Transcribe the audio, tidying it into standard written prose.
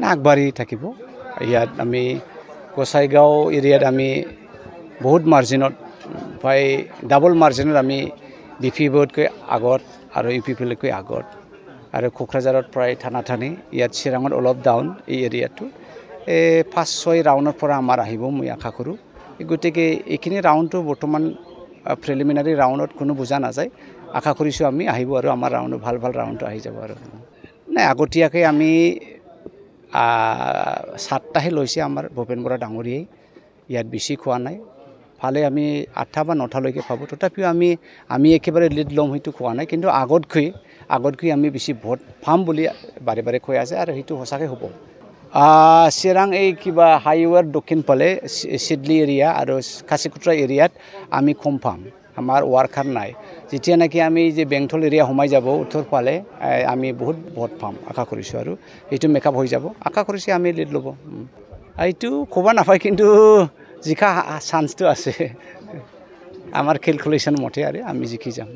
আগবাঢ়ি থাকিব ইয়াত আমি গোসাইগাঁও এৰিয়াত আমি বহুত মাৰ্জিনত প্ৰায় ডাবল মাৰ্জিনত আমি বিপিএফতকৈ আগত আৰু ইউপিপিএলতকৈ আগত আৰু কোকৰাঝাৰত প্ৰায় ঠানাঠানি ইয়াত চিৰাঙত অলপ ডাউন এই এৰিয়াটো 5-6 ৰাউণ্ডৰ পৰা আমাৰ আহিব মই আশা কৰোঁ গতিকে এইখিনি ৰাউণ্ডটো বৰ্তমান প্ৰিলিমিনাৰী ৰাউণ্ডত কোনো বুজা নাযায় আশা কৰিছোঁ আমি আহিব আৰু আমাৰ ৰাউণ্ড ভাল ৰাউণ্ডটো আহি যাব আৰু নাই আগতীয়াকৈ আমি 7টাহে লৈছে আমাৰ ভূপেন বৰা ডাঙৰীয়াই ইয়াত বেছি খোৱা নাই ফালে আমি 8টা বা 9টালৈকে পাব তথাপিও আমি একেবাৰে লিড ল'ম সেইটো কোৱা নাই কিন্তু আগতকৈ আমি বেছি ভোট পাম বুলি বাৰে কৈ আছে আৰু সেইটো সঁচাকৈ হ'ব চিৰাং এই কিবা হাইৱেৰ দক্ষিণ ফালে চিডলি এৰিয়া আৰু কাছিকুট্ৰা এৰিয়াত আমি কম পাম আমাৰ ৱাৰ্কাৰ নাই যেতিয়া নেকি আমি যে বেংথল এৰিয়া সোমাই যাব উত্তৰ ফালে আমি বহুত ভোট পাম আশা কৰিছোঁ আৰু এইটো মেকআপ হৈ যাব আশা কৰিছোঁ আমি লিড ল'ব এইটো ক'ব নাপায় কিন্তু জিকা চান্সটো আছে আমাৰ কেলকুলেশ্যন মতে আৰু আমি জিকি যাম